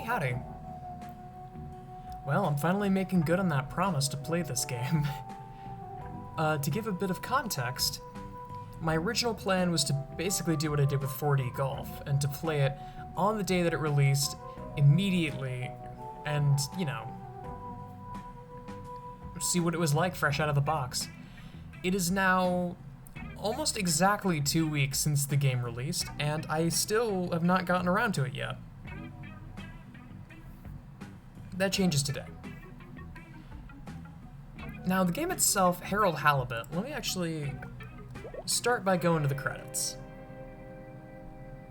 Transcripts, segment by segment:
howdy. Well, I'm finally making good on that promise to play this game. To give a bit of context, my original plan was to basically do what I did with 4D Golf, and to play it on the day that it released, immediately, and, you know, see what it was like fresh out of the box. It is now almost exactly 2 weeks since the game released, and I still have not gotten around to it yet. That changes today. Now, the game itself, Harold Halibut, let me actually start by going to the credits.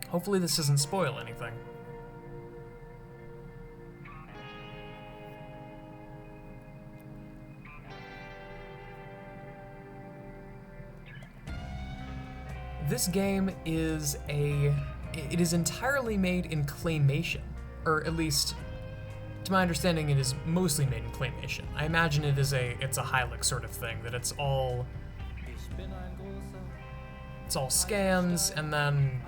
Hopefully this doesn't spoil anything. This game is it is entirely made in Claymation, or at least, to my understanding, it is mostly made in Claymation. I imagine it's a Hilux sort of thing, that it's all scans, and then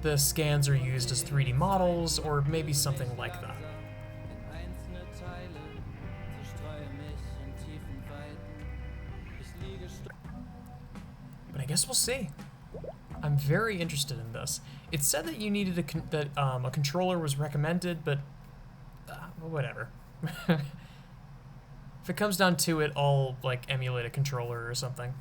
the scans are used as 3D models, or maybe something like that. But I guess we'll see. I'm very interested in this. It said that you needed a controller was recommended, but whatever. If it comes down to it, I'll like emulate a controller or something.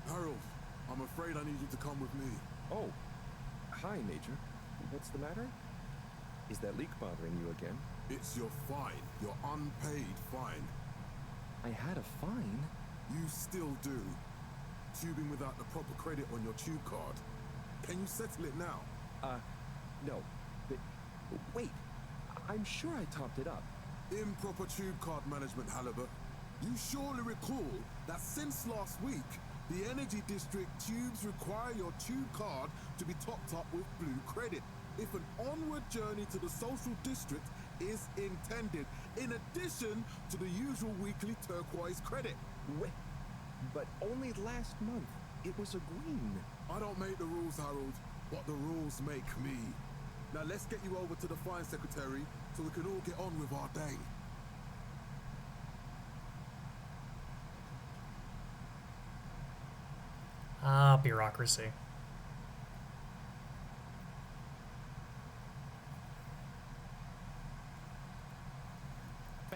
Harold, I'm afraid I need you to come with me. Oh, hi, Major. What's the matter? Is that leak bothering you again? It's your fine, your unpaid fine. I had a fine? You still do. Tubing without the proper credit on your tube card. Can you settle it now? No. But, wait, I'm sure I topped it up. Improper tube card management, Halibut. You surely recall that since last week, the Energy District tubes require your tube card to be topped up with blue credit if an onward journey to the social district is intended, in addition to the usual weekly turquoise credit. Wait, but only last month it was a green. I don't make the rules, Harold, but the rules make me. Now let's get you over to the fine secretary so we can all get on with our day. Ah, bureaucracy.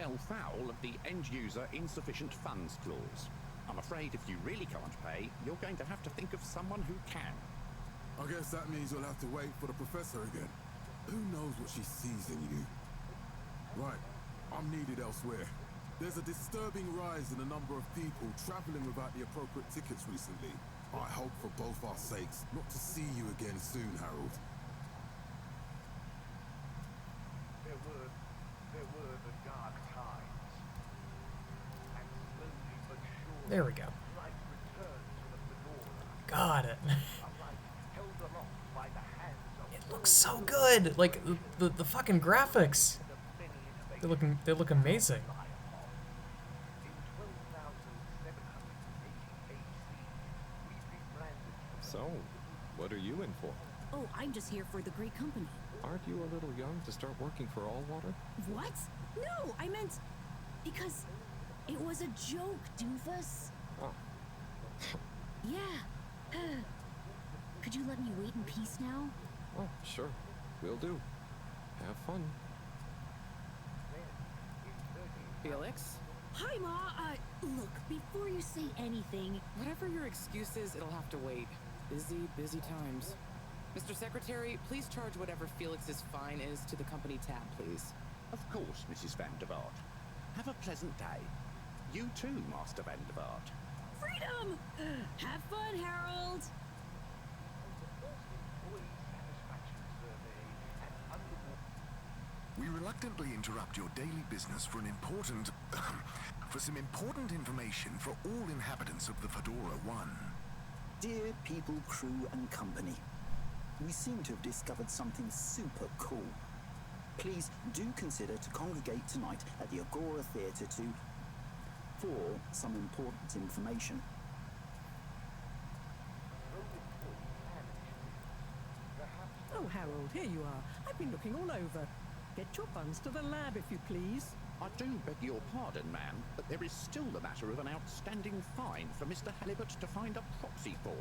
fell foul of the end-user insufficient funds clause. I'm afraid if you really can't pay, you're going to have to think of someone who can. I guess that means you'll have to wait for the professor again. Who knows what she sees in you? Right, I'm needed elsewhere. There's a disturbing rise in the number of people traveling without the appropriate tickets recently. I hope for both our sakes not to see you again soon, Harold. There were the dark times. And slowly but surely, There we go. life returned to the fedora. Got it. A life held aloft by the hands of It looks so good. Like the fucking graphics. the many They innovations. look amazing. In 12,780 AC, we rebranded So, what are you in for? Oh, I'm just here for the great company. Aren't you a little young to start working for Allwater? What? No, I meant because it was a joke, doofus. Oh, Yeah. Could you let me wait in peace now? oh, sure. Will do. Have fun. Felix? Hi, Ma. Look, before you say anything, Whatever your excuse is, it'll have to wait. Busy times. Mr. Secretary, please charge whatever Felix's fine is to the company tab, please. Of course, Mrs. Van der Vaart. Have a pleasant day. You too, Master Van der Vaart. freedom! Have fun, Harold! We reluctantly interrupt your daily business for some important information for all inhabitants of the Fedora 1. Dear people, crew, and company, we seem to have discovered something super cool. Please do consider to congregate tonight at the Agora Theatre for some important information. Oh, Harold, here you are. I've been looking all over. Get your buns to the lab, if you please. I do beg your pardon, ma'am, but there is still the matter of an outstanding fine for Mr. Halibut to find a proxy for.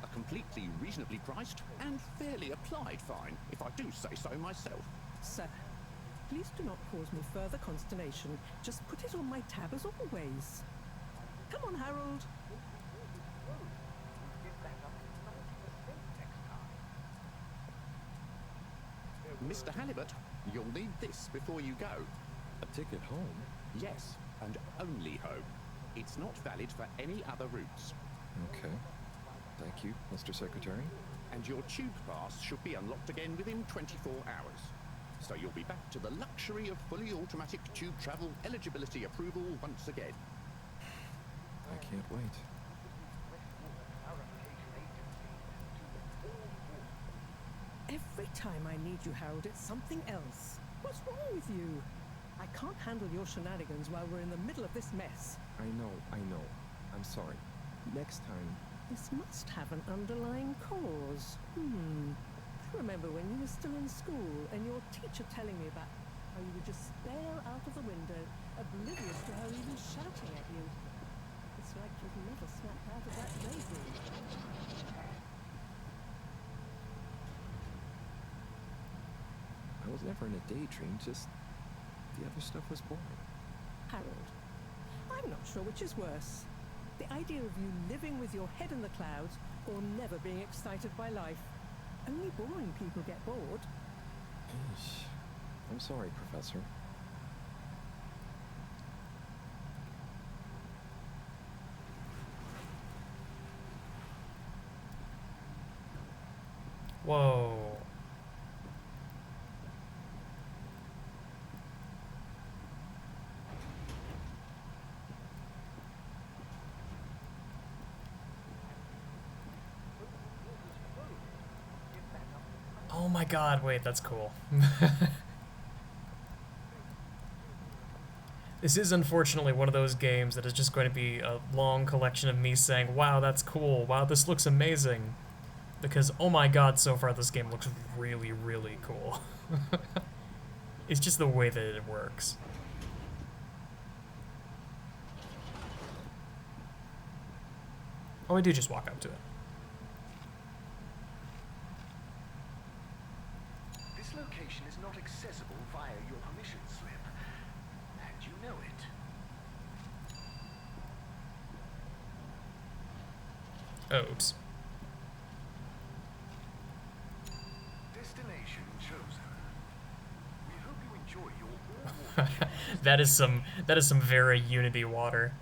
A completely reasonably priced and fairly applied fine, if I do say so myself. Sir, please do not cause me further consternation. Just put it on my tab as always. Come on, Harold. Mr. Halibut, you'll need this before you go. A ticket home? Yes, and only home. It's not valid for any other routes. Okay. Thank you, Mr. Secretary. And your tube pass should be unlocked again within 24 hours. So you'll be back to the luxury of fully automatic tube travel eligibility approval once again. I can't wait. Every time I need you, Harold, it's something else. What's wrong with you? I can't handle your shenanigans while we're in the middle of this mess. I know. I'm sorry. Next time. This must have an underlying cause. I remember when you were still in school and your teacher telling me about how you would just stare out of the window, oblivious to her even shouting at you. It's like you've never snapped out of that daydream. I was never in a daydream, just the other stuff was boring. Harold, I'm not sure which is worse. The idea of you living with your head in the clouds or never being excited by life. Only boring people get bored. Eesh. I'm sorry, Professor. Whoa. Oh my god, wait, that's cool. This is unfortunately one of those games that is just going to be a long collection of me saying, wow, that's cool, wow, this looks amazing. Because, oh my god, so far this game looks really, really cool. It's just the way that it works. Oh, I do just walk up to it. This location is not accessible via your permission slip. And you know it. Oops. Destination chosen. We hope you enjoy your all-water that is some very Unity water.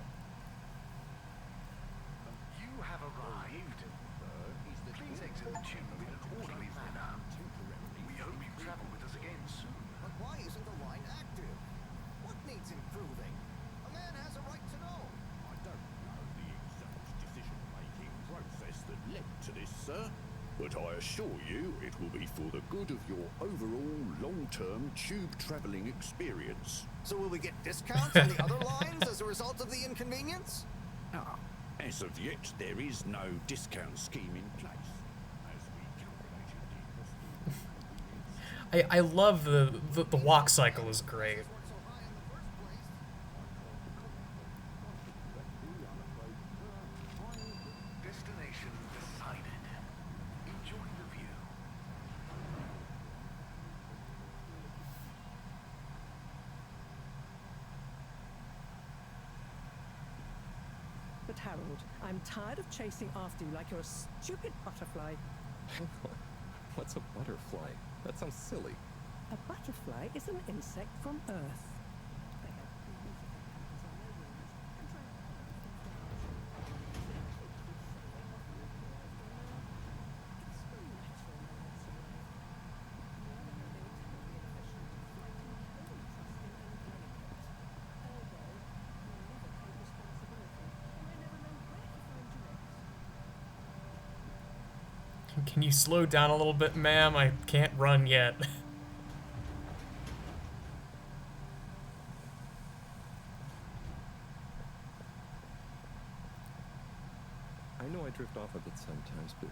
You have arrived. Please exit the tube in an orderly manner. We hope you travel with us again soon. But why isn't the line active? What needs improving? A man has a right to know. I don't know the exact decision-making process that led to this, sir. But I assure you it will be for the good of your overall long-term tube travelling experience. So will we get discounts on the other lines as a result of the inconvenience? Ah, as of yet, there is no discount scheme in place. As we calculated the possible inconvenience. I love the walk cycle is great. So high in the first place. Destination decided. Enjoy the view. But Harold, I'm tired of chasing after you like you're a stupid butterfly. Hang on. What's a butterfly? That sounds silly. A butterfly is an insect from Earth. They have beautiful patterns on their wings and try to pollinate the flowers. It's so natural moments in life. On the other hand, they were terribly inefficient, frightened, only trusting and delicate. Ergo, you never take responsibility, and I never know where to find you next. Can you slow down a little bit, ma'am? I can't run yet. I know I drift off a bit sometimes, but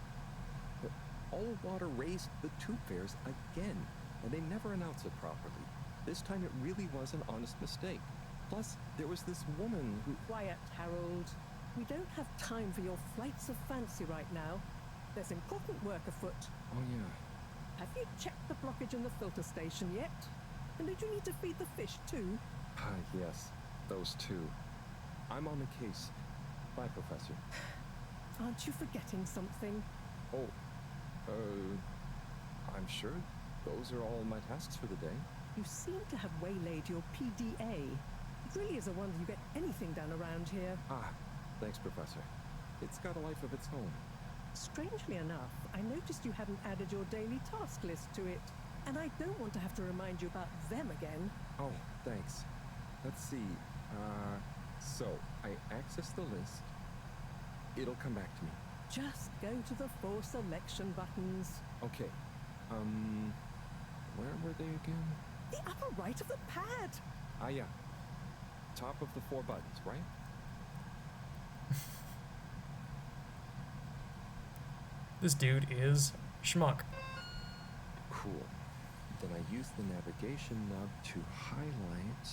all water raised the tube fares again, and they never announce it properly. This time it really was an honest mistake. Plus, there was this woman who... Quiet, Harold. We don't have time for your flights of fancy right now. There's important work afoot. Oh, yeah. Have you checked the blockage in the filter station yet? And did you need to feed the fish too? Ah, yes. Those two. I'm on the case. Bye, Professor. Aren't you forgetting something? Oh, I'm sure those are all my tasks for the day. You seem to have waylaid your PDA. It really is a wonder you get anything done around here. Ah, thanks, Professor. It's got a life of its own. Strangely enough, I noticed you hadn't added your daily task list to it. And I don't want to have to remind you about them again. Oh, thanks. Let's see. So, I access the list. It'll come back to me. Just go to the 4 selection buttons. Okay. Where were they again? The upper right of the pad. Ah, yeah. Top of the 4 buttons, right? This dude is schmuck. Cool. Then I use the navigation knob to highlight,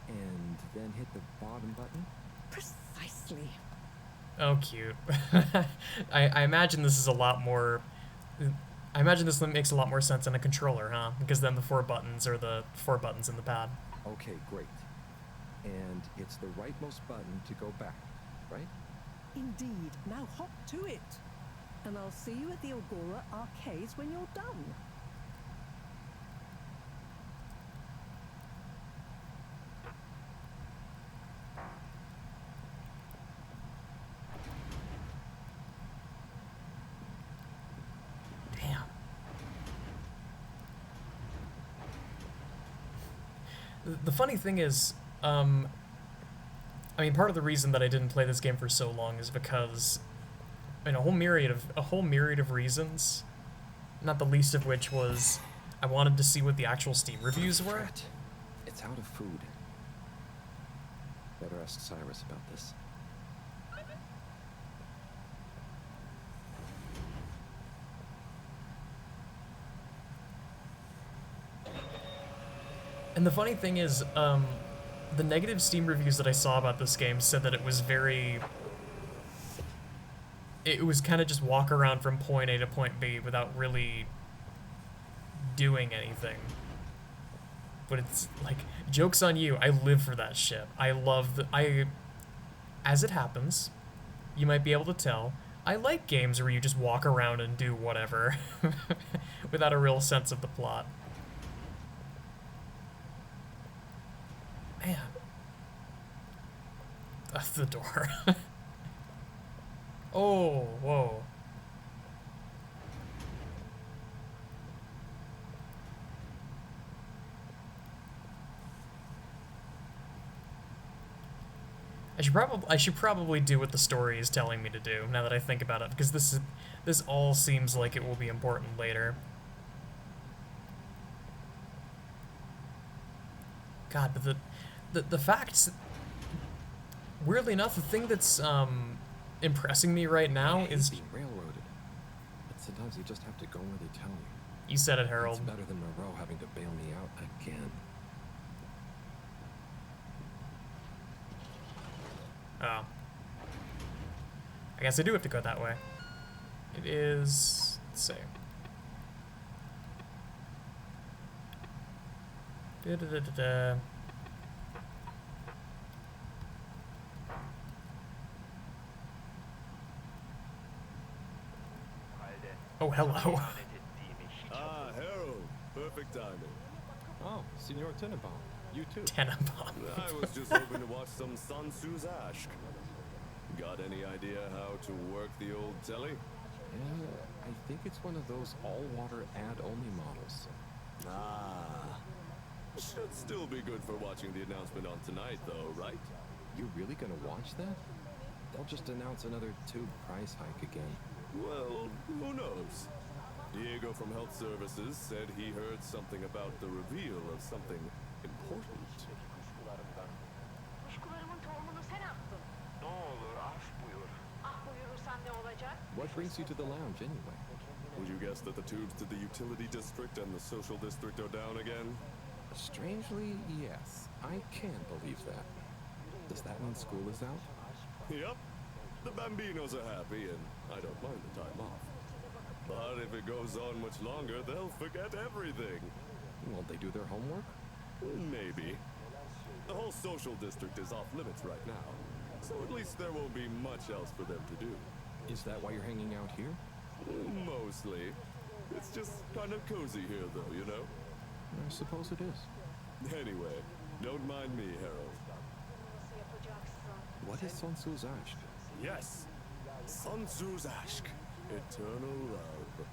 and then hit the bottom button. Precisely. Oh, cute. I imagine this is a lot more... I imagine this makes a lot more sense in a controller, huh? Because then the 4 buttons are the 4 buttons in the pad. Okay, great. And it's the rightmost button to go back, right? Indeed. Now hop to it. And I'll see you at the Agora Arcades when you're done. Damn. The funny thing is, I mean, part of the reason that I didn't play this game for so long is because, I mean, a whole myriad of reasons, not the least of which was I wanted to see what the actual Steam reviews were. Drat. It's out of food. Better ask Cyrus about this. And the funny thing is, the negative Steam reviews that I saw about this game said that it was very... It was kind of just walk around from point A to point B without really doing anything. But it's like, joke's on you. I live for that shit. I love as it happens, you might be able to tell, I like games where you just walk around and do whatever without a real sense of the plot. Man. That's the door. Oh, whoa. I should probably do what the story is telling me to do, now that I think about it, because this all seems like it will be important later. God, but the facts, weirdly enough, the thing that's impressing me right now is being railroaded. But sometimes you just have to go where they tell you. You said it, Harold. It's better than Moreau having to bail me out again. Oh. I guess I do have to go that way. It is... let's see. Da-da-da-da-da. Oh, hello. Ah, Harold. Perfect timing. Oh, Senor Tenenbaum. You too. Tenenbaum. I was just hoping to watch some Sun Tzu's Ash. Got any idea how to work the old telly? I think it's one of those all-water ad-only models. Ah. Should still be good for watching the announcement on tonight, though, right? You really gonna watch that? They'll just announce another tube price hike again. Well, who knows? Diego from Health Services said he heard something about the reveal of something important. What brings you to the lounge, anyway? Would you guess that the tubes to the utility district and the social district are down again? Strangely, yes. I can't believe that. Does that mean school is out? Yep. The Bambinos are happy, and I don't mind the time off. But if it goes on much longer, they'll forget everything. Won't they do their homework? Maybe. The whole social district is off limits right now, so at least there won't be much else for them to do. Is that why you're hanging out here? Mostly. It's just kind of cozy here, though, you know? I suppose it is. Anyway, don't mind me, Harold. What is Sun Tzu's Ash? Yes, Sun Tzu's Aşk, Eternal Love.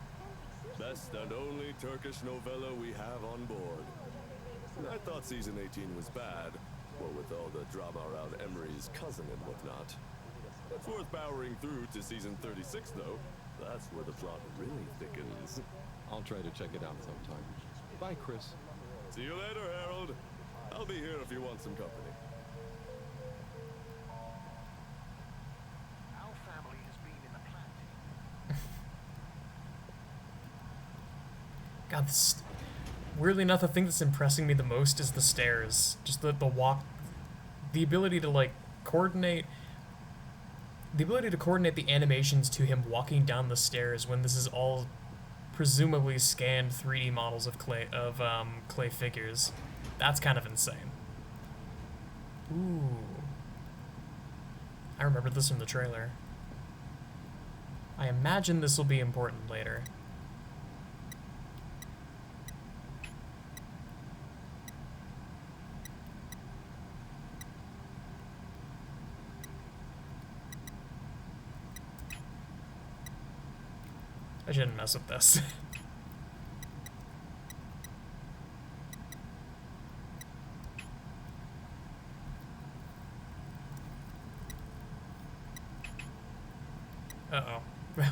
Best and only Turkish novella we have on board. I thought season 18 was bad, what with all the drama around Emery's cousin and whatnot. It's worth powering through to season 36, though. That's where the plot really thickens. I'll try to check it out sometime. Bye, Chris. See you later, Harold. I'll be here if you want some company. Our family has been in the plant. God, weirdly enough, the thing that's impressing me the most is the stairs. Just the walk, the ability to like coordinate the animations to him walking down the stairs when this is all presumably scanned 3D models of clay figures. That's kind of insane. Ooh. I remember this from the trailer. I imagine this will be important later. I shouldn't mess with this. Uh-oh.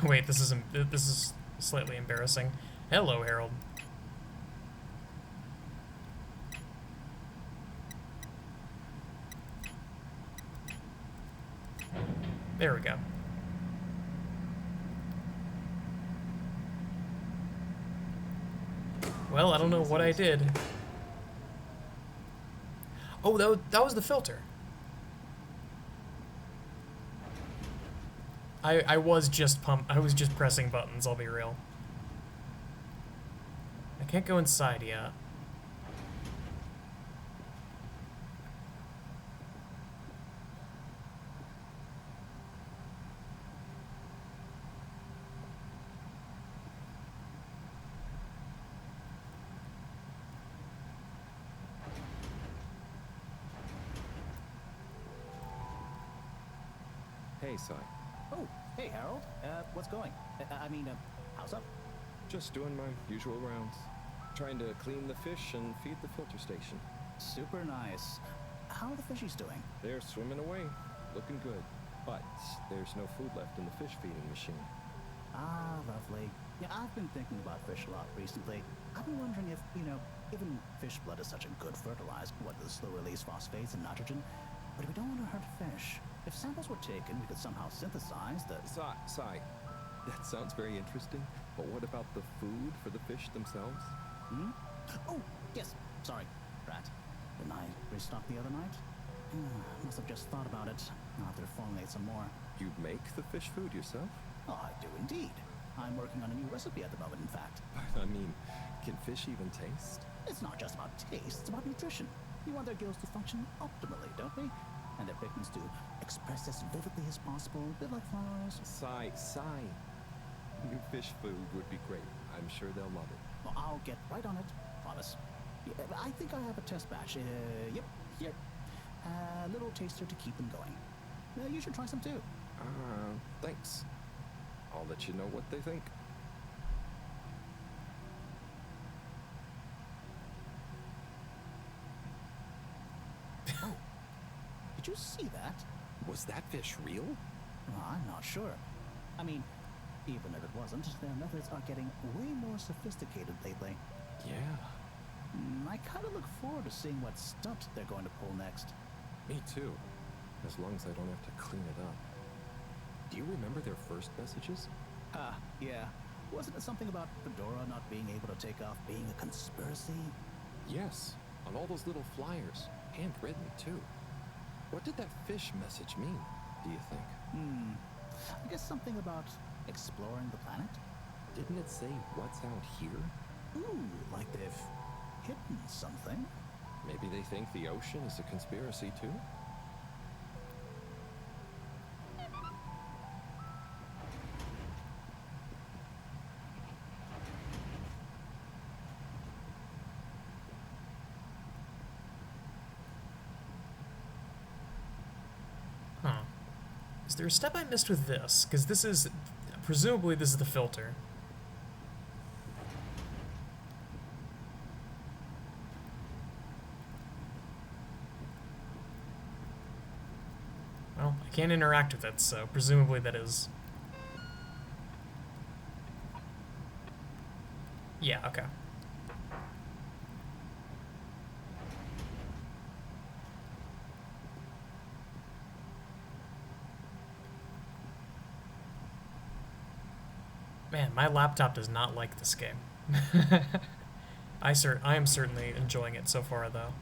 Wait, this is slightly embarrassing. Hello, Harold. There we go. Well, I don't know what I did. Oh, that was the filter. I was just pressing buttons, I'll be real. I can't go inside yet. Hey, Si. Oh, hey, Harold. What's going? How's up? Just doing my usual rounds. Trying to clean the fish and feed the filter station. Super nice. How are the fishies doing? They're swimming away, looking good. But there's no food left in the fish feeding machine. Ah, lovely. Yeah, I've been thinking about fish a lot recently. I've been wondering if, given fish blood is such a good fertilizer, what the slow-release phosphates and nitrogen, but we don't want to hurt fish. If samples were taken, we could somehow synthesize the... Si, that sounds very interesting, but what about the food for the fish themselves? Hmm? Oh, yes. Sorry, Rat. Didn't I restock the other night? Must have just thought about it. I'll have to formulate some more. You make the fish food yourself? Oh, I do indeed. I'm working on a new recipe at the moment, in fact. I mean, can fish even taste? It's not just about taste, it's about nutrition. We want their gills to function optimally, don't we? And their pigments to express as vividly as possible, a bit like flowers. Si. New fish food would be great. I'm sure they'll love it. Well, I'll get right on it. Promise. Yeah, I think I have a test batch. Yep, here. A little taster to keep them going. You should try some too. Thanks. I'll let you know what they think. Oh, did you see that? Was that fish real? Well, I'm not sure. I mean, even if it wasn't, their methods are getting way more sophisticated lately. Yeah. I kind of look forward to seeing what stunt they're going to pull next. Me too. As long as I don't have to clean it up. Do you remember their first messages? Yeah. Wasn't it something about Fedora not being able to take off being a conspiracy? Yes, on all those little flyers. Handwritten, too. What did that fish message mean, do you think? I guess something about exploring the planet? Didn't it say what's out here? Ooh, like they've hidden something. Maybe they think the ocean is a conspiracy, too? Is there a step I missed with this? Because this is... presumably this is the filter. Well, I can't interact with it, so presumably that is... Yeah, okay. Man, my laptop does not like this game. I am certainly enjoying it so far, though.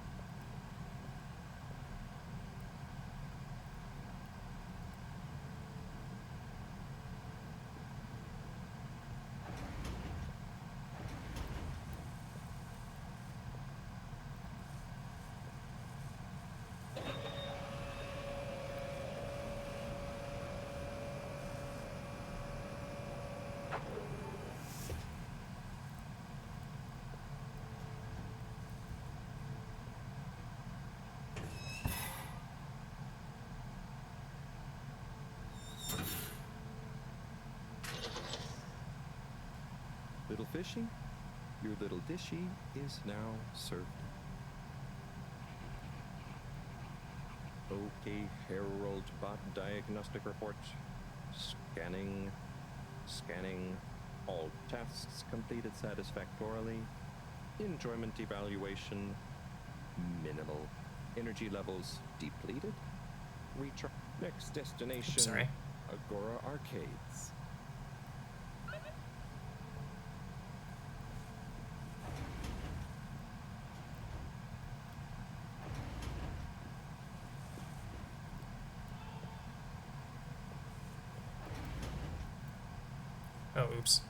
Little fishy, your little dishy is now served. Okay, Harold Bot diagnostic report. Scanning. All tasks completed satisfactorily. Enjoyment evaluation minimal. Energy levels depleted. Next destination. Sorry. Agora Arcades. Oh, oops.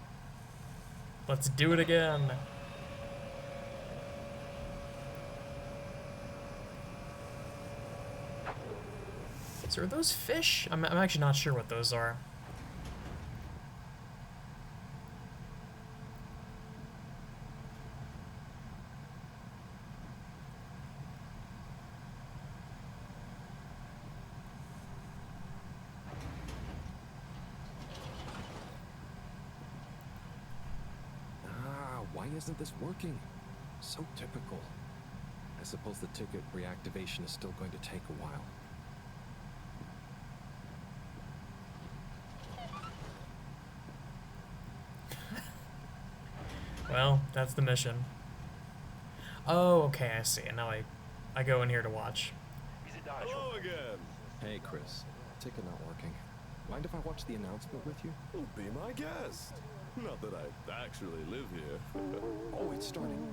Let's do it again. So are those fish? I'm actually not sure what those are. isn't this working? So typical. I suppose the ticket reactivation is still going to take a while. Well, that's the mission. Oh, okay, I see. And now I go in here to watch. Hello again. Hey, Chris. Ticket not working. Mind if I watch the announcement with you? Well, be my guest. Not that I actually live here. Oh, it's starting.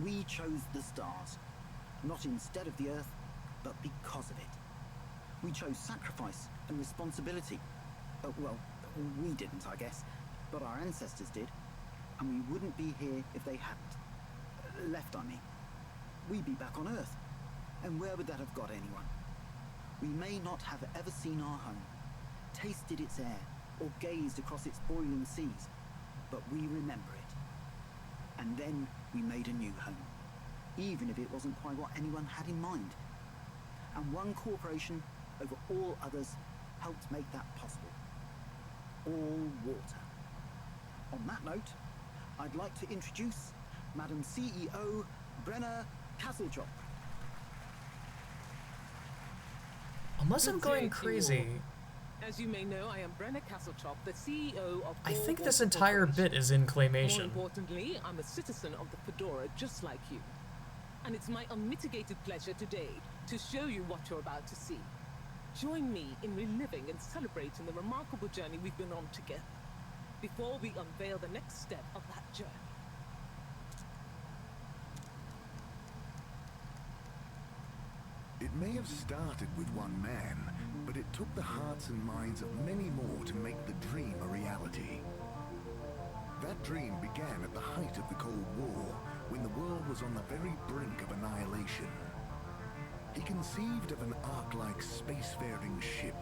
We chose the stars, not instead of the Earth, but because of it. We chose sacrifice and responsibility. Well, we didn't, I guess, but our ancestors did, and we wouldn't be here if they hadn't. Left, I mean. We'd be back on Earth, and where would that have got anyone? We may not have ever seen our home, tasted its air, or gazed across its boiling seas, but we remember it. And then we made a new home, even if it wasn't quite what anyone had in mind. And one corporation over all others helped make that possible. All water. On that note, I'd like to introduce Madam CEO Brenna Castlejob. Unless I'm going crazy, As you may know, I am Brenna Castlejob, the CEO of I All think this Water entire Corporation. bit is in More Claymation. importantly, I'm a citizen of the Fedora just like you. And it's my unmitigated pleasure today to show you what you're about to see. Join me in reliving and celebrating the remarkable journey we've been on together, before we unveil the next step of that journey. It may have started with one man, but it took the hearts and minds of many more to make the dream a reality. That dream began at the height of the Cold War, when the world was on the very brink of annihilation. He conceived of an Ark-like spacefaring ship,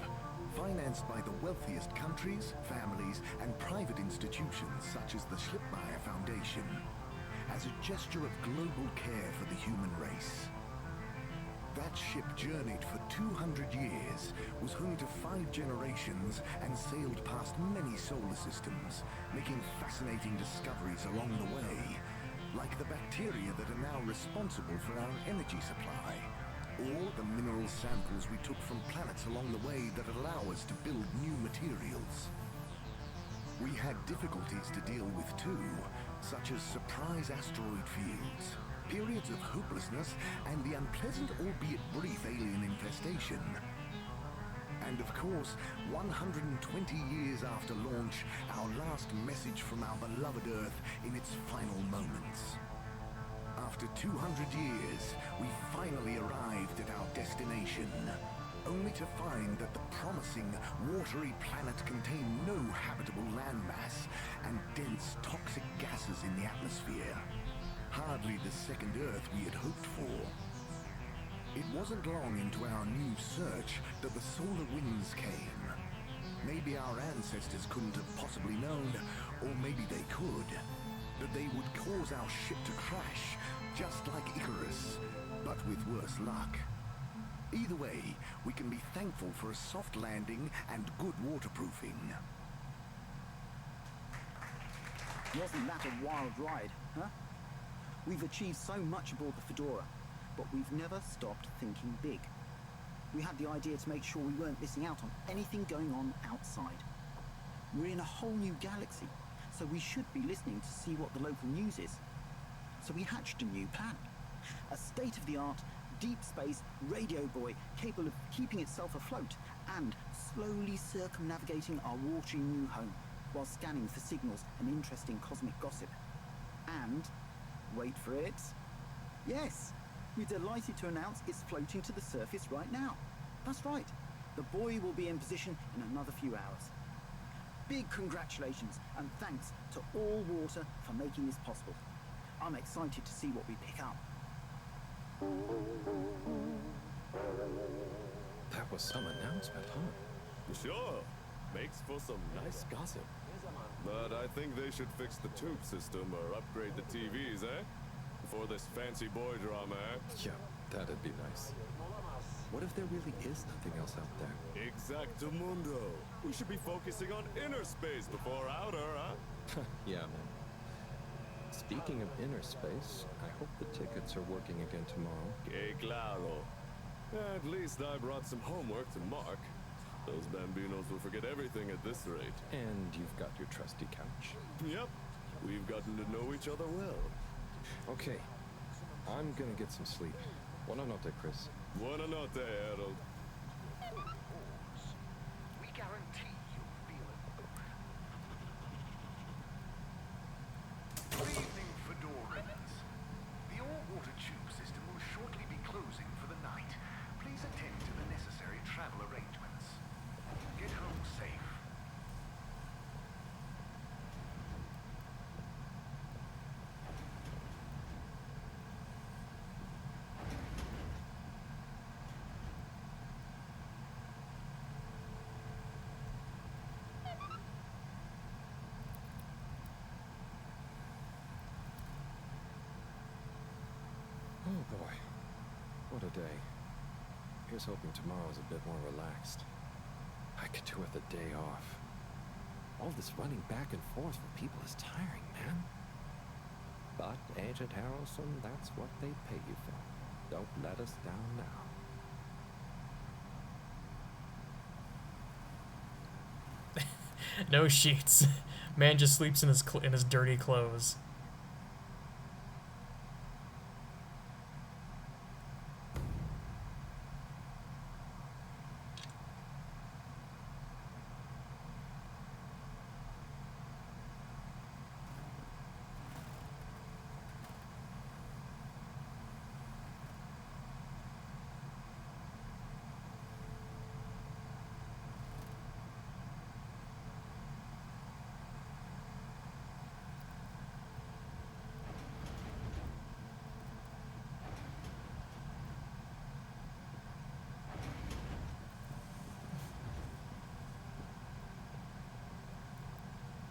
financed by the wealthiest countries, families, and private institutions such as the Schlipmeyer Foundation, as a gesture of global care for the human race. That ship journeyed for 200 years, was home to 5 generations, and sailed past many solar systems, making fascinating discoveries along the way, like the bacteria that are now responsible for our energy supply, or the mineral samples we took from planets along the way that allow us to build new materials. We had difficulties to deal with too, such as surprise asteroid fields, periods of hopelessness, and the unpleasant albeit brief alien infestation. And of course, 120 years after launch, our last message from our beloved Earth in its final moments. After 200 years, we finally arrived at our destination, only to find that the promising, watery planet contained no habitable landmass and dense, toxic gases in the atmosphere. Hardly the second Earth we had hoped for. It wasn't long into our new search that the solar winds came. Maybe our ancestors couldn't have possibly known, or maybe they could, that they would cause our ship to crash, just like Icarus, but with worse luck. Either way, we can be thankful for a soft landing and good waterproofing. Wasn't that a wild ride, huh? We've achieved so much aboard the Fedora, but we've never stopped thinking big. We had the idea to make sure we weren't missing out on anything going on outside. We're in a whole new galaxy, so we should be listening to see what the local news is. So we hatched a new plan. A state-of-the-art, deep space radio buoy capable of keeping itself afloat and slowly circumnavigating our watery new home while scanning for signals and interesting cosmic gossip. And, wait for it, yes, we're delighted to announce it's floating to the surface right now. That's right, the buoy will be in position in another few hours. Big congratulations and thanks to All Water for making this possible. I'm excited to see what we pick up. That was some announcement, huh? Sure. Makes for some nice gossip. But I think they should fix the tube system or upgrade the TVs, eh? For this fancy boy drama, eh? Yeah, that'd be nice. What if there really is nothing else out there? Exactamundo. We should be focusing on inner space before outer, huh? Yeah, man. Speaking of inner space, I hope the tickets are working again tomorrow. Que claro. At least I brought some homework to mark. Those bambinos will forget everything at this rate. And you've got your trusty couch. Yep. We've gotten to know each other well. Okay. I'm gonna get some sleep. Buona notte, Chris. Buona notte, Harold. We guarantee you'll feel it. Good evening, Fedorans. The all-water tube system will shortly be closing for the night. Please attend to the necessary travel arrangements. Get home safe. Oh boy. What a day. Here's hoping tomorrow's a bit more relaxed. I could do with a day off. All this running back and forth for people is tiring, man. But, Agent Harrelson, that's what they pay you for. Don't let us down now. No sheets. Man just sleeps in his dirty clothes.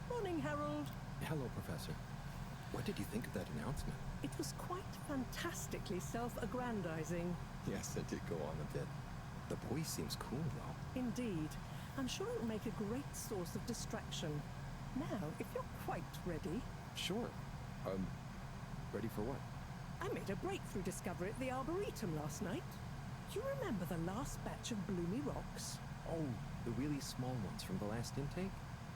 Morning, Harold. Hello, Professor. What did you think of that announcement? It was quite fantastically self-aggrandizing. Yes, it did go on a bit. The boy seems cool, though. Indeed. I'm sure it'll make a great source of distraction. Now, if you're quite ready... Sure. Ready for what? I made a breakthrough discovery at the Arboretum last night. Do you remember the last batch of bloomy rocks? Oh, the really small ones from the last intake?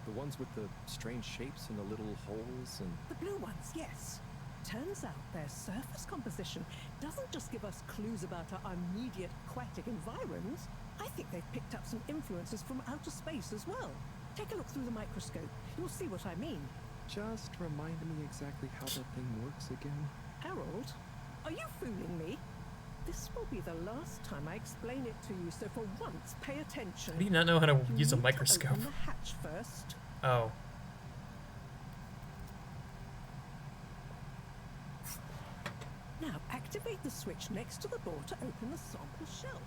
The ones with the strange shapes and the little holes and... The blue ones, yes. Turns out their surface composition doesn't just give us clues about our immediate aquatic environs. I think they've picked up some influences from outer space as well. Take a look through the microscope. You'll see what I mean. Just remind me exactly how that thing works again. Harold, are you fooling me? This will be the last time I explain it to you, so for once, pay attention. How do you not know how to You use a need to microscope? open the hatch first. Oh. Now, activate the switch next to the door to open the sample shelf.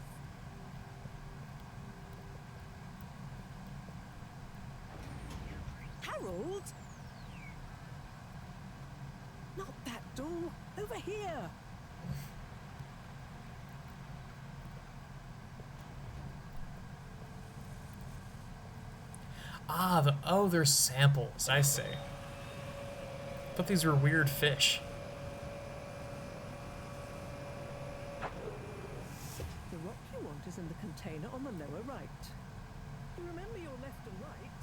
Harold! Not that door. Over here. Ah, oh, they're samples. I see. Thought these were weird fish. The rock you want is in the container on the lower right. You remember your left and right?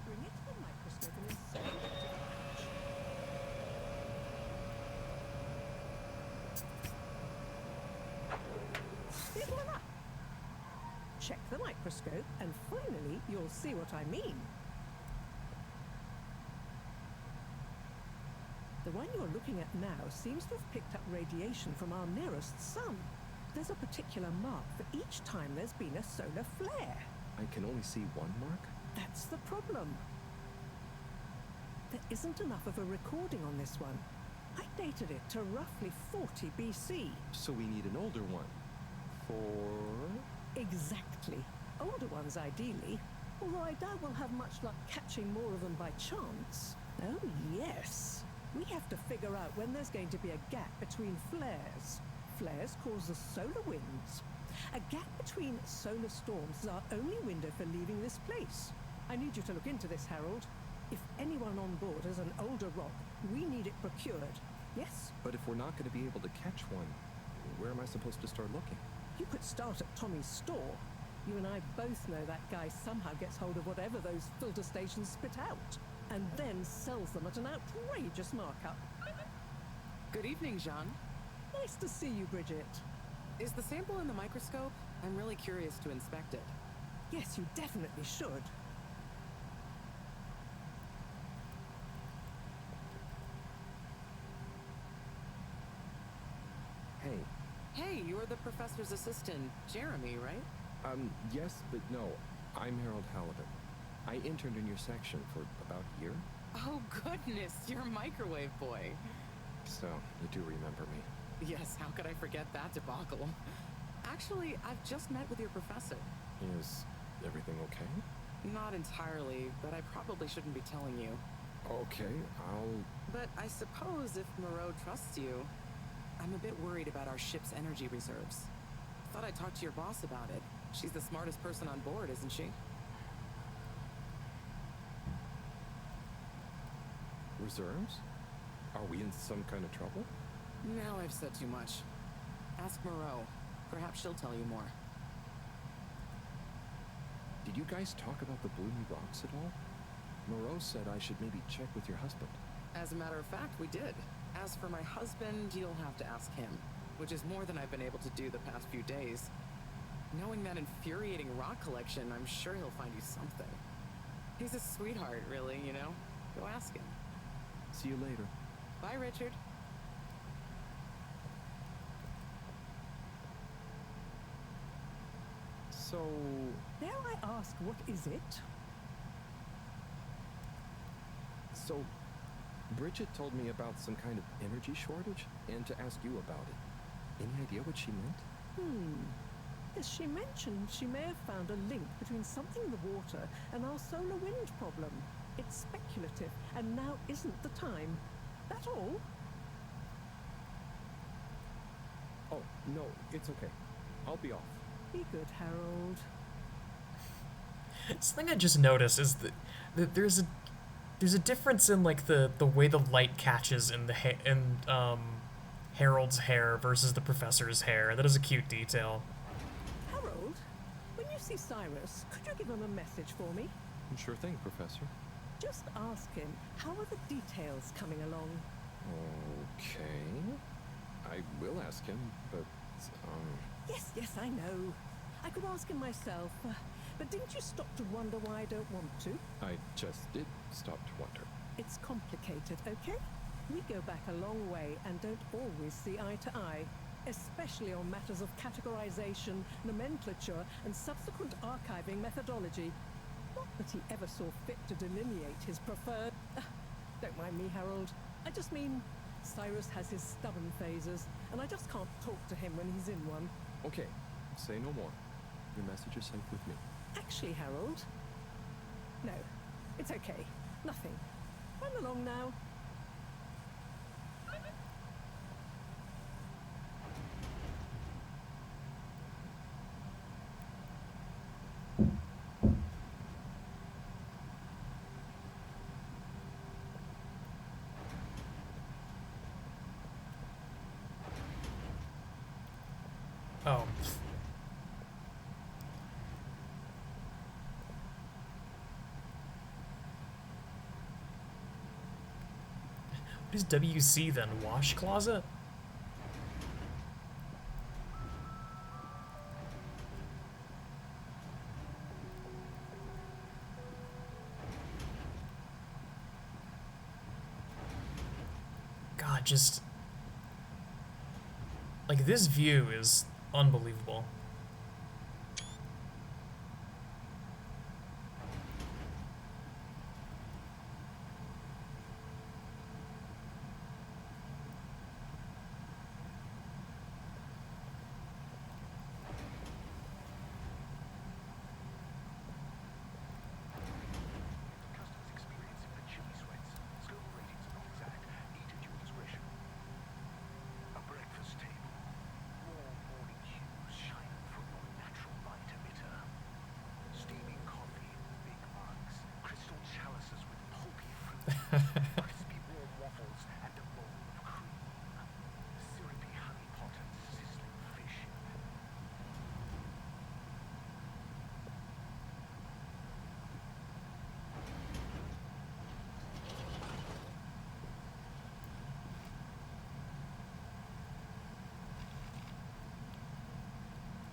Bring it to the microscope and insert it into the hatch. Voila! Check the microscope, and finally, you'll see what I mean. The one you're looking at now seems to have picked up radiation from our nearest sun. There's a particular mark for each time there's been a solar flare. I can only see one mark? That's the problem. There isn't enough of a recording on this one. I dated it to roughly 40 BC. So we need an older one. For... Exactly. Older ones, ideally. Although I doubt we'll have much luck catching more of them by chance. Oh, yes. We have to figure out when there's going to be a gap between flares. Flares cause the solar winds. A gap between solar storms is our only window for leaving this place. I need you to look into this, Harold. If anyone on board has an older rock, we need it procured. Yes? But if we're not going to be able to catch one, where am I supposed to start looking? You could start at Tommy's store. You and I both know that guy somehow gets hold of whatever those filter stations spit out, and then sells them at an outrageous markup. Good evening, Jean. Nice to see you, Bridget. Is the sample in the microscope? I'm really curious to inspect it. Yes, you definitely should. Hey. Hey, you're the professor's assistant, Jeremy, right? Yes, but no. I'm Harold Halibut. I interned in your section for about a year. Oh, goodness, you're a microwave boy. So, you do remember me. Yes, how could I forget that debacle? Actually, I've just met with your professor. Is everything okay? Not entirely, but I probably shouldn't be telling you. Okay, But I suppose if Moreau trusts you, I'm a bit worried about our ship's energy reserves. Thought I'd talk to your boss about it. She's the smartest person on board, isn't she? Reserves? Are we in some kind of trouble? Now I've said too much. Ask Moreau. Perhaps she'll tell you more. Did you guys talk about the Bloomy Rocks at all? Moreau said I should maybe check with your husband. As a matter of fact, we did. As for my husband, you'll have to ask him, which is more than I've been able to do the past few days. Knowing that infuriating rock collection, I'm sure he'll find you something. He's a sweetheart, really, you know? Go ask him. See you later. Bye, Richard. So... Dare I ask, what is it? So, Bridget told me about some kind of energy shortage, and to ask you about it. Any idea what she meant? Yes, she mentioned she may have found a link between something in the water and our solar wind problem. It's speculative, and now isn't the time. That all? Oh, no, it's okay. I'll be off. Be good, Harold. Something I just noticed is that there's a difference in like the way the light catches in Harold's hair versus the professor's hair. That is a cute detail. Harold, when you see Cyrus, could you give him a message for me? Sure thing, Professor. Just ask him, how are the details coming along? Okay. I will ask him, but, Yes, I know. I could ask him myself, but didn't you stop to wonder why I don't want to? I just did stop to wonder. It's complicated, okay? We go back a long way and don't always see eye to eye, especially on matters of categorization, nomenclature, and subsequent archiving methodology. Not that he ever saw fit to delineate his preferred... Don't mind me, Harold. I just mean, Cyrus has his stubborn phases, and I just can't talk to him when he's in one. Okay, say no more. Your message is safe with me. Actually, Harold... No, it's okay. Nothing. Run along now. Oh. What is WC then? Wash closet? God, just... like, this view is unbelievable. Customers experiencing the chilly sweats. Scoville ratings are not exact. Eat at your discretion. A breakfast table. Warm morning hues shine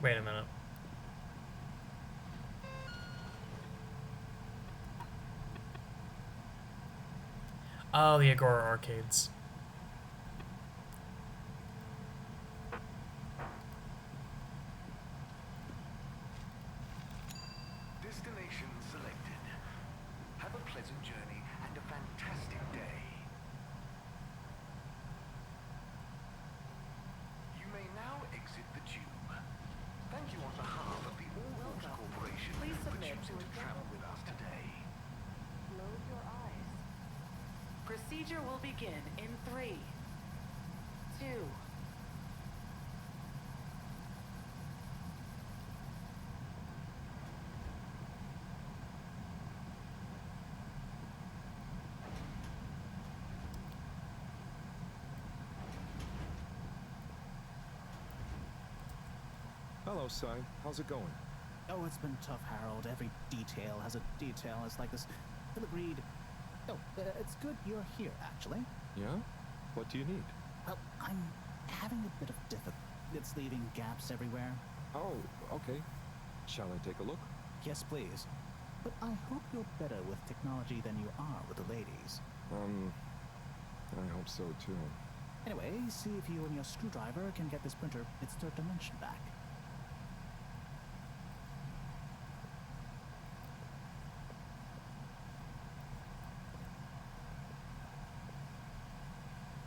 Wait a minute. Oh, the Agora arcades. Destination selected. Have a pleasant journey and a fantastic day. You may now exit the tube. Thank you on behalf of the All Water Corporation Please for submit choosing to travel with us today. Close your eyes. Procedure will begin in 3, 2. Hello, Si. How's it going? Oh, it's been tough, Harold. Every detail has a detail. It's like this filigreed. Oh, it's good you're here, actually. Yeah? What do you need? Well, I'm having a bit of difficulty. It's leaving gaps everywhere. Oh, okay. Shall I take a look? Yes, please. But I hope you're better with technology than you are with the ladies. I hope so too. Anyway, see if you and your screwdriver can get this printer its third dimension back.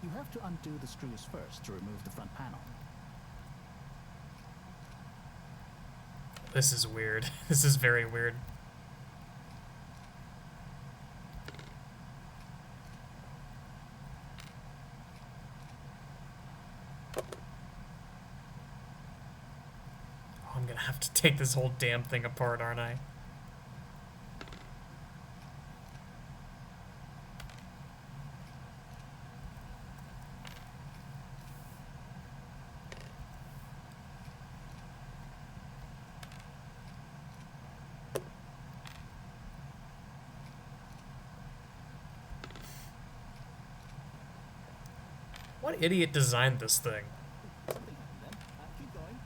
You have to undo the screws first to remove the front panel. This is weird. This is very weird. Oh, I'm gonna have to take this whole damn thing apart, aren't I? What idiot designed this thing? Something happened then. Keep going.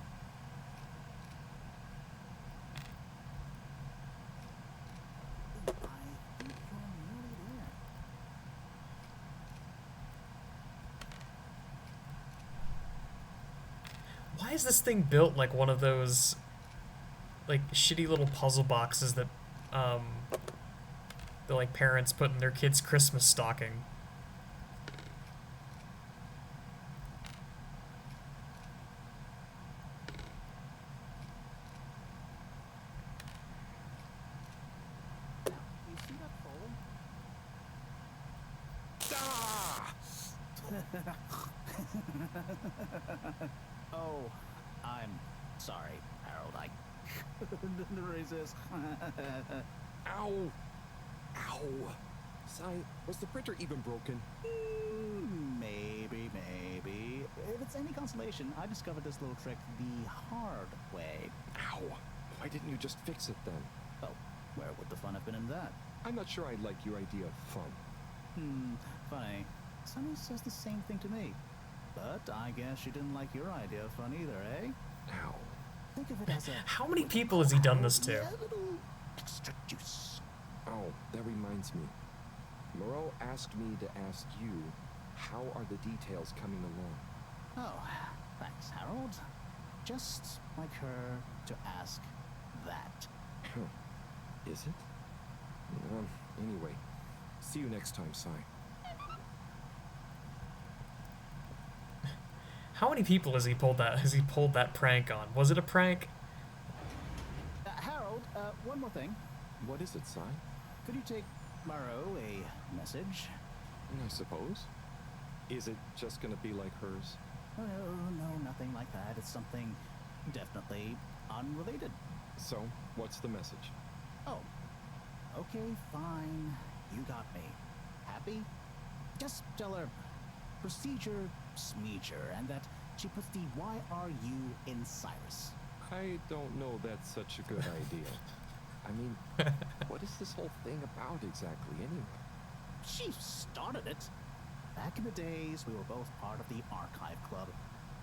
I think you're nearly there. Why is this thing built like one of those, like, shitty little puzzle boxes that, the, like, parents put in their kids' Christmas stocking? Now, you see that folder? Oh, I'm sorry, Harold. I couldn't resist. Ow! Ow! Si, was the printer even broken? Maybe. If it's any consolation, I discovered this little trick the hard way. Ow! Why didn't you just fix it then? Oh, where would the fun have been in that? I'm not sure I like your idea of fun. Funny. Sunny says the same thing to me. But I guess she didn't like your idea of fun either, eh? Ow. Think of it as a... How many people has he done this to? Yeah, a little extra juice. Oh, that reminds me. Moreau asked me to ask you, how are the details coming along? Oh, thanks, Harold. Just like her to ask that. Is it? Anyway, see you next time, Si. How many people has he pulled that prank on? Was it a prank? Harold, one more thing. What is it, Si? Could you take Moreau a message? I suppose. Is it just gonna be like hers? Oh, no, nothing like that. It's something definitely unrelated. So, what's the message? Oh, okay, fine. You got me. Happy? Just tell her procedure smeeger and that she puts the YRU in Cyrus. I don't know that's such a good idea. I mean, what is this whole thing about exactly, anyway? She started it. Back in the days, we were both part of the Archive Club.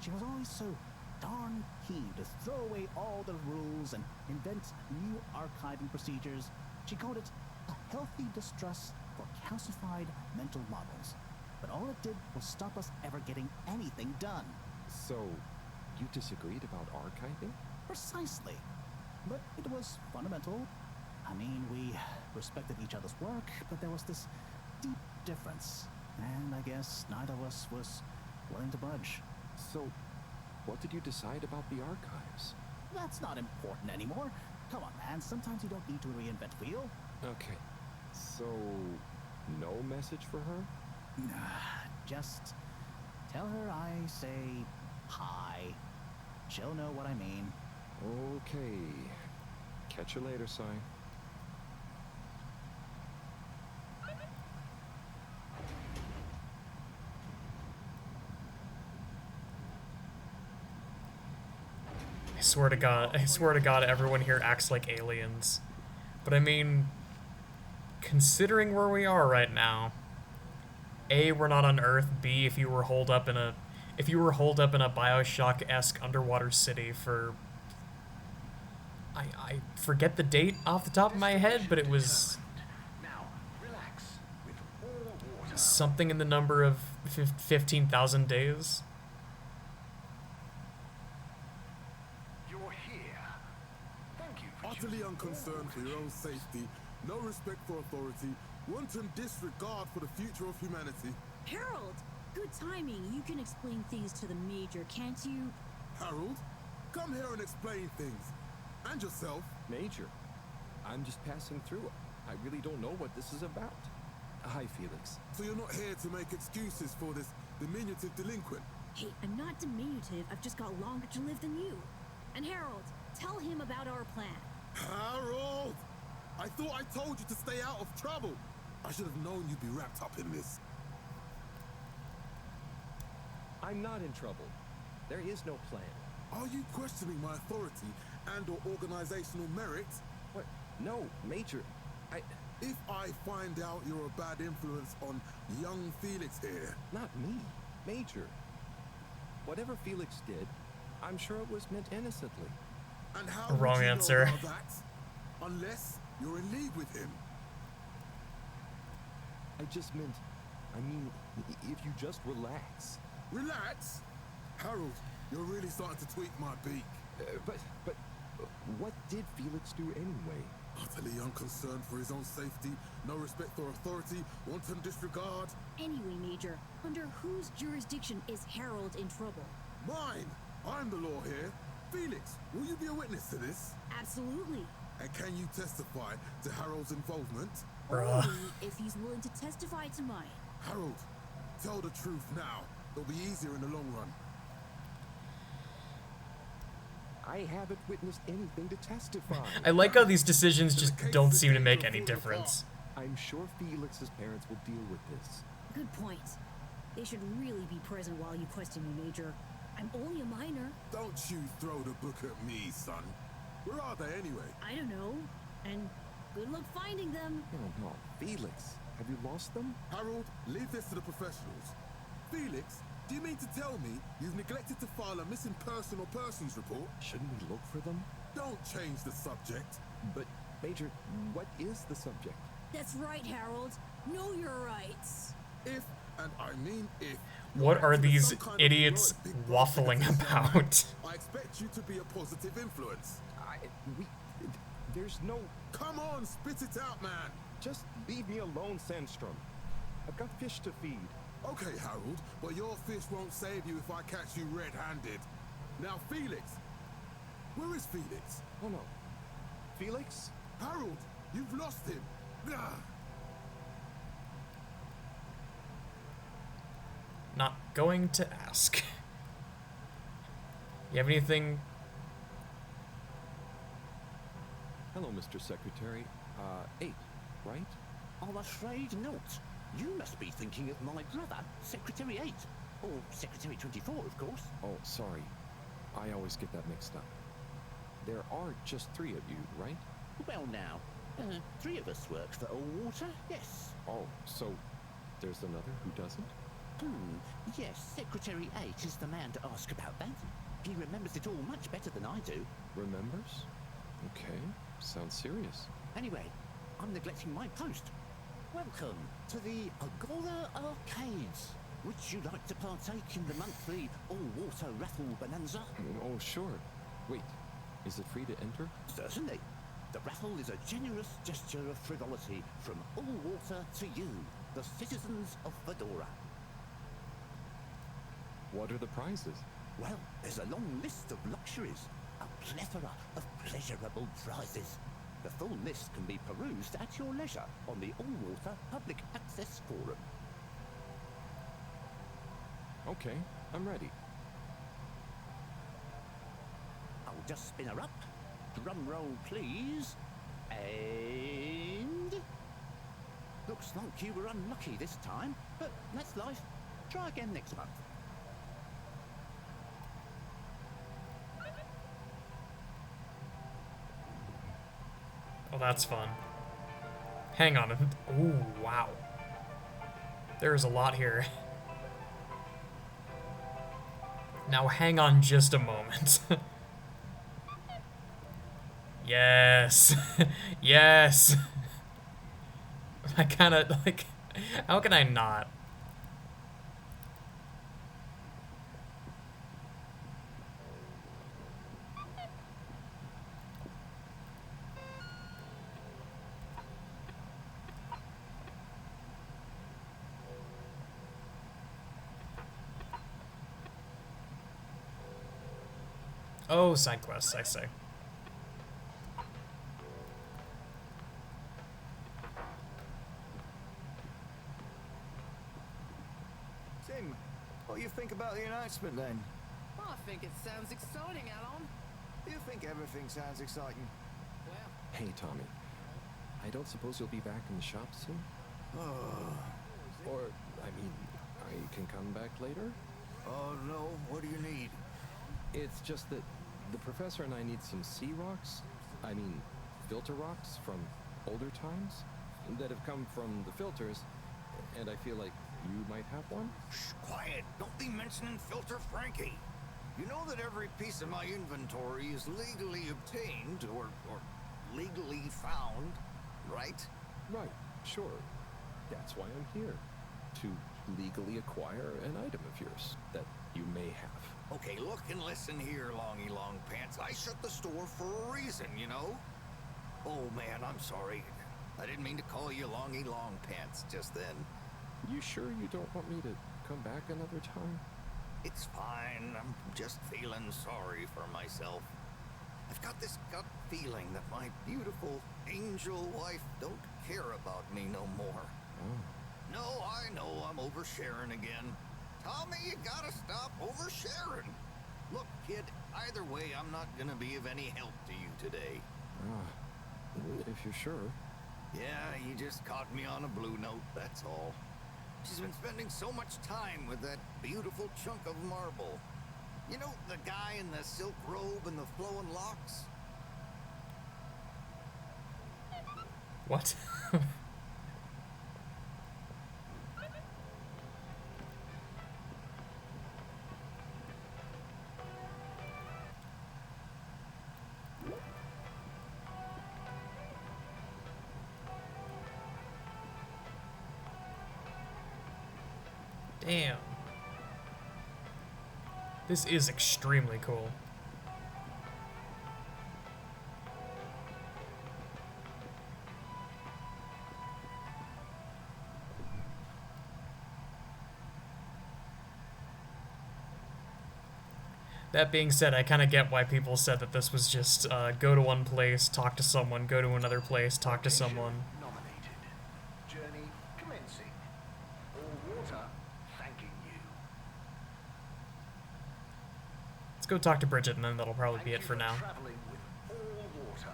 She was always so darn keen to throw away all the rules and invent new archiving procedures. She called it a healthy distrust for calcified mental models. But all it did was stop us ever getting anything done. So, you disagreed about archiving? Precisely. But it was fundamental. I mean, we respected each other's work, but there was this deep difference. And I guess neither of us was willing to budge. So, what did you decide about the archives? That's not important anymore. Come on, man. Sometimes you don't need to reinvent the wheel. Okay. So, no message for her? Just tell her I say hi. She'll know what I mean. Okay. Catch you later, Si. I swear to God, everyone here acts like aliens. But I mean, considering where we are right now, A, we're not on Earth. B, if you were holed up in a Bioshock-esque underwater city for, I forget the date off the top of my head, but it was something in the number of 15,000 days. Utterly unconcerned for your own safety, no respect for authority, wanton disregard for the future of humanity. Harold! Good timing. You can explain things to the Major, can't you? Harold, come here and explain things. And yourself. Major, I'm just passing through. I really don't know what this is about. Hi, Felix. So you're not here to make excuses for this diminutive delinquent? Hey, I'm not diminutive. I've just got longer to live than you. And Harold, tell him about our plan. Harold! I thought I told you to stay out of trouble. I should have known you'd be wrapped up in this. I'm not in trouble. There is no plan. Are you questioning my authority and/or organizational merit? What? No, Major. If I find out you're a bad influence on young Felix here... Not me. Major. Whatever Felix did, I'm sure it was meant innocently. And how Wrong would you answer. know about that? Unless you're in league with him. I mean, if you just relax. Relax? Harold, you're really starting to tweak my beak. But what did Felix do anyway? Utterly unconcerned for his own safety, no respect for authority, wanton disregard. Anyway, Major, under whose jurisdiction is Harold in trouble? Mine! I'm the law here. Felix, will you be a witness to this? Absolutely. And can you testify to Harold's involvement? Bruh. Only if he's willing to testify to mine. Harold, tell the truth now. It'll be easier in the long run. I haven't witnessed anything to testify. I like how these decisions just don't seem to make any difference. I'm sure Felix's parents will deal with this. Good point. They should really be present while you question me, Major. I'm only a minor. Don't you throw the book at me, son. Where are they anyway? I don't know. And good luck finding them. Oh, no. Felix, have you lost them? Harold, leave this to the professionals. Felix, do you mean to tell me you've neglected to file a missing person or persons report? Shouldn't we look for them? Don't change the subject. But, Major, what is the subject? That's right, Harold. Know your rights. If, and I mean if... What are these idiots waffling about? I expect you to be a positive influence. There's no... Come on, spit it out, man. Just leave me alone, Sandstrom. I've got fish to feed. Okay, Harold, but your fish won't save you if I catch you red-handed. Now, Felix. Where is Felix? Oh, no. Felix? Harold, you've lost him. Ah. Not going to ask. You have anything? Hello, Mr. Secretary. 8, right? I'm afraid not. You must be thinking of my brother, Secretary 8. Or Secretary 24, of course. Oh, sorry. I always get that mixed up. There are just 3 of you, right? Well, now, 3 of us work for Allwater, yes. Oh, so there's another who doesn't? Yes, Secretary 8 is the man to ask about that. He remembers it all much better than I do. Remembers? Okay, sounds serious. Anyway, I'm neglecting my post. Welcome to the Agora Arcades. Would you like to partake in the monthly all-water raffle bonanza? Oh, sure. Wait, is it free to enter? Certainly. The raffle is a generous gesture of frivolity from all water to you, the citizens of Fedora. What are the prizes? Well, there's a long list of luxuries, a plethora of pleasurable prizes. The full list can be perused at your leisure on the All-Water Public Access Forum. Okay, I'm ready. I'll just spin her up. Drum roll, please. And... Looks like you were unlucky this time, but that's life. Try again next month. Oh, that's fun. Hang on. Ooh, wow. There's a lot here. Now hang on just a moment. Yes. Yes. I kind of, like, how can I not? Oh, side quests, I say. Tim, what do you think about the announcement then? I think it sounds exciting, Alon. Do you think everything sounds exciting? Well, Hey, Tommy. I don't suppose you'll be back in the shop soon? Or, I mean, I can come back later? Oh no, what do you need? It's just that the professor and I need some sea rocks. I mean, filter rocks from older times that have come from the filters, and I feel like you might have one? Shh, quiet. Don't be mentioning Filter Frankie. You know that every piece of my inventory is legally obtained or legally found, right? Right, sure. That's why I'm here. To legally acquire an item of yours that you may have. Okay, look and listen here, Longy Long Pants. I shut the store for a reason, you know? Oh man, I'm sorry. I didn't mean to call you Longy Long Pants just then. You sure you don't want me to come back another time? It's fine. I'm just feeling sorry for myself. I've got this gut feeling that my beautiful angel wife don't care about me no more. Oh. No, I know I'm oversharing again. Tommy, you gotta stop oversharing. Look, kid, either way, I'm not gonna be of any help to you today. If you're sure. Yeah, you just caught me on a blue note, that's all. She's been spending so much time with that beautiful chunk of marble. You know, the guy in the silk robe and the flowing locks? What? Damn. This is extremely cool. That being said, I kind of get why people said that this was just go to one place, talk to someone, go to another place, talk to someone. Nominated. Journey commencing. All water thanking you. Let's go talk to Bridget, and then that'll probably be Thank it you for now. Traveling with all water.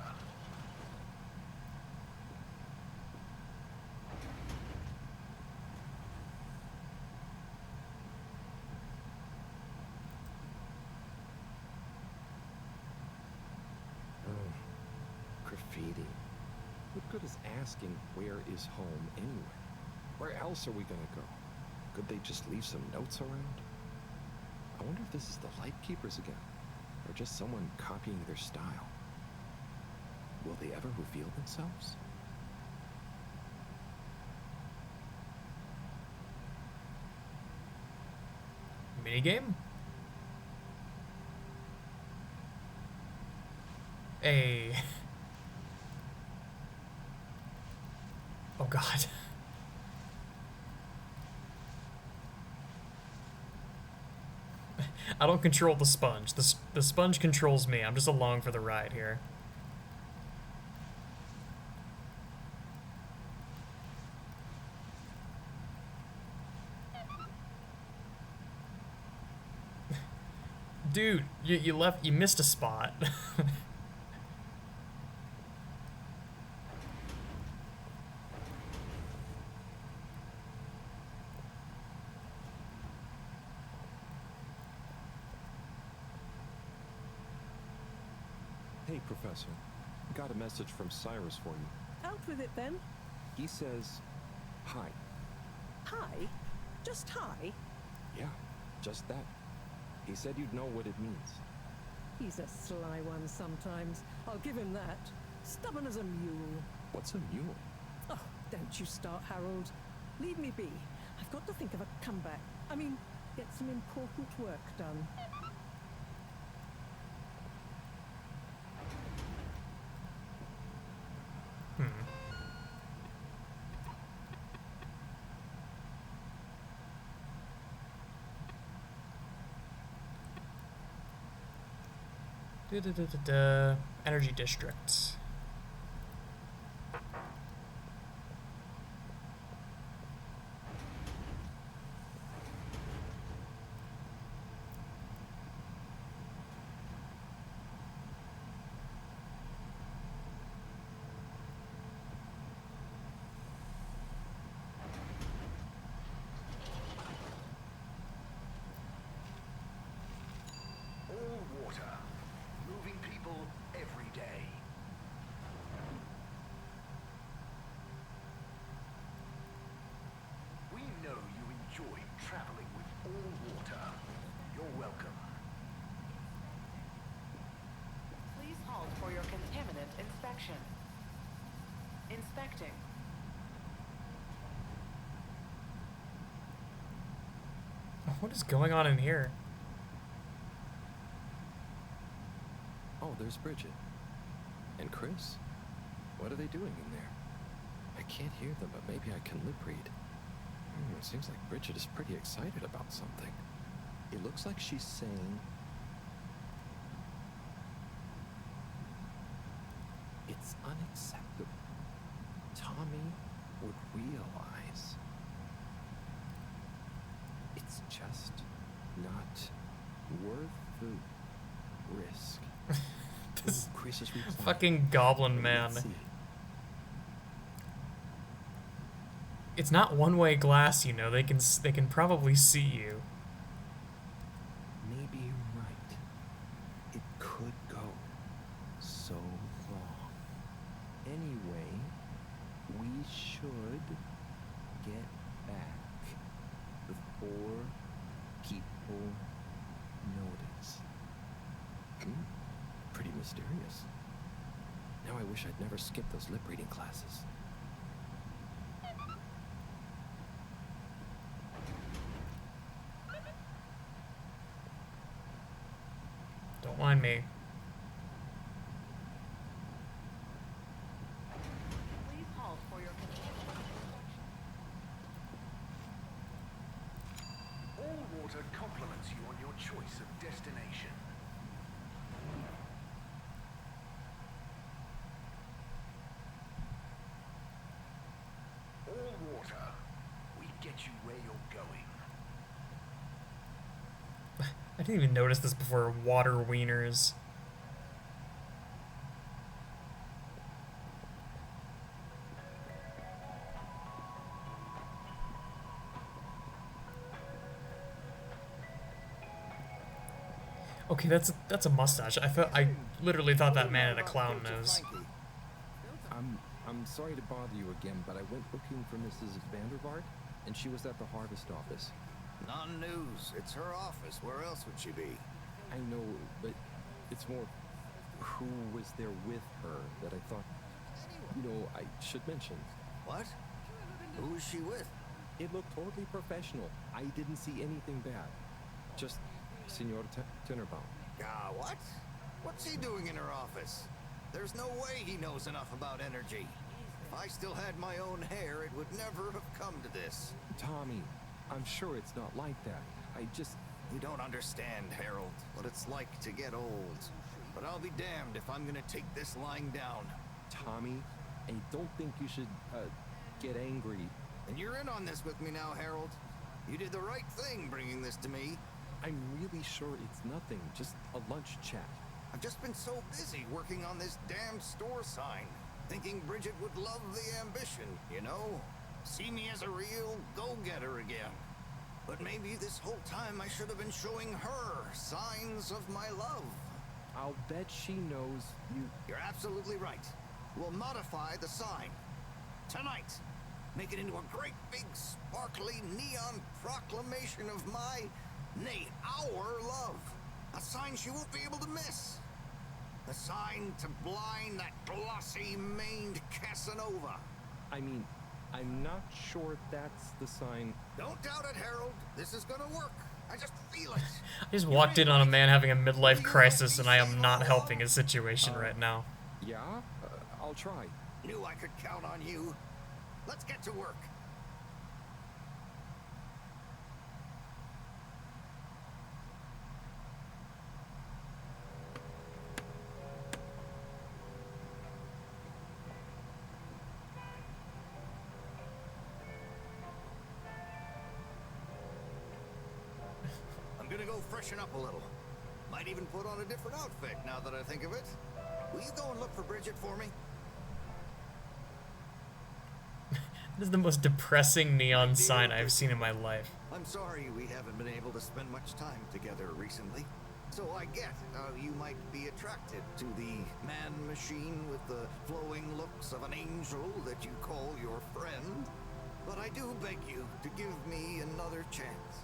Oh, graffiti. What good is asking where is home anyway? Where else are we gonna go? Could they just leave some notes around? I wonder if this is the Lightkeepers again. or just someone copying their style? Will they ever reveal themselves? Minigame? Hey. Oh god. I don't control the sponge. The sponge controls me. I'm just along for the ride here. Dude, you missed a spot. Hey, Professor. Got a message from Cyrus for you. Out with it then. He says, hi. Hi? Just hi? Yeah, just that. He said you'd know what it means. He's a sly one sometimes. I'll give him that. Stubborn as a mule. What's a mule? Oh, don't you start, Harold. Leave me be. I've got to think of a comeback. I mean, get some important work done. Energy districts. All water. Moving people every day. We know you enjoy traveling with all water. You're welcome. Please halt for your contaminant inspection. Inspecting. What is going on in here? Oh, there's Bridget. And Chris? What are they doing in there? I can't hear them, but maybe I can lip read. It seems like Bridget is pretty excited about something. It looks like she's saying... It's unacceptable. Tommy would realize... It's just not worth the risk. This Chris's reply. fucking goblin man. It's not one-way glass, you know. They can probably see you. Maybe you're right. It could go so wrong. Anyway, we should get back before people notice. Pretty mysterious. Now I wish I'd never skipped those lip reading classes. Don't mind me. Please halt for your All water compliments you on your choice of destination. All water. We get you where you're going. I didn't even notice this before. Water wieners. Okay, that's a mustache. I literally thought that man had a clown nose. I'm sorry to bother you again, but I went looking for Mrs. Vandervaart, and she was at the harvest office. Non-news. It's her office. Where else would she be? I know, but It's more who was there with her that I thought, I should mention. What? Who is she with? It looked totally professional. I didn't see anything bad. Just Senor Tinnerbaum. What? What's he doing in her office? There's no way he knows enough about energy. If I still had my own hair, it would never have come to this. Tommy, I'm sure it's not like that. You don't understand, Harold, what it's like to get old. But I'll be damned if I'm gonna take this lying down. Tommy, I don't think you should, get angry. And you're in on this with me now, Harold. You did the right thing bringing this to me. I'm really sure it's nothing, just a lunch chat. I've just been so busy working on this damn store sign, thinking Bridget would love the ambition, See me as a real go-getter again. But maybe this whole time I should have been showing her signs of my love. I'll bet she knows you... You're absolutely right. We'll modify the sign. Tonight. Make it into a great big sparkly neon proclamation of my, nay, our love. A sign she won't be able to miss. A sign to blind that glossy-maned Casanova. I mean, I'm not sure that's the sign. Don't doubt it, Harold. This is gonna work. I just feel it. I just walked in on a man having a midlife crisis, and I am not helping his situation right now. Yeah? I'll try. Knew I could count on you. Let's get to work. I'm gonna go freshen up a little. Might even put on a different outfit now that I think of it. Will you go and look for Bridget for me? This is the most depressing neon sign I've seen in my life. I'm sorry we haven't been able to spend much time together recently. So I get how you might be attracted to the man-machine with the flowing looks of an angel that you call your friend. But I do beg you to give me another chance.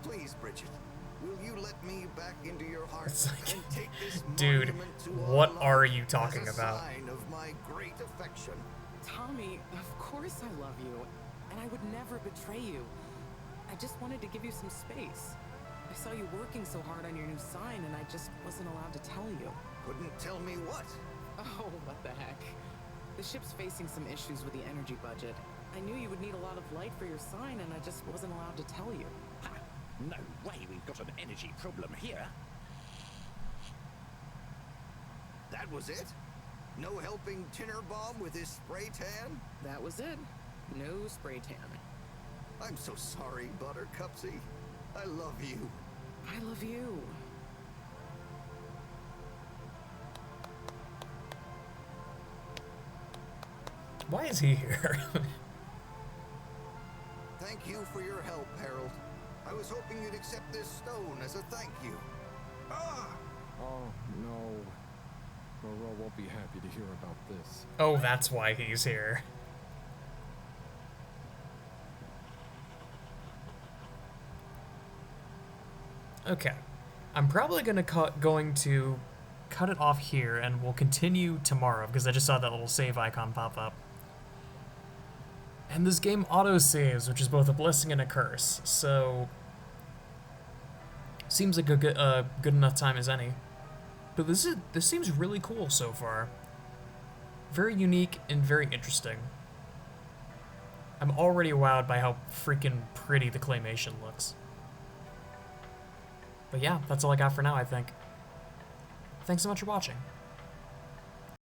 Please, Bridget, will you let me back into your heart and take this dude, monument to what our are you love talking as a about? sign of my great affection. Tommy, of course I love you, and I would never betray you. I just wanted to give you some space. I saw you working so hard on your new sign, and I just wasn't allowed to tell you. Couldn't tell me what? Oh, what the heck. The ship's facing some issues with the energy budget. I knew you would need a lot of light for your sign, and I just wasn't allowed to tell you. Ha! No way we've got an energy problem here. That was it? No helping Tinnerbomb with his spray tan? That was it. No spray tan. I'm so sorry, Buttercupsy. I love you. I love you. Why is he here? Thank you for your help, Harold. I was hoping you'd accept this stone as a thank you. Ah! Oh, no. Moreau won't be happy to hear about this. Oh, that's why he's here. Okay. I'm probably going to cut it off here, and we'll continue tomorrow, because I just saw that little save icon pop up. And this game auto-saves, which is both a blessing and a curse, so... Seems like a good enough time as any. But this seems really cool so far. Very unique and very interesting. I'm already wowed by how freaking pretty the claymation looks. But yeah, that's all I got for now, I think. Thanks so much for watching.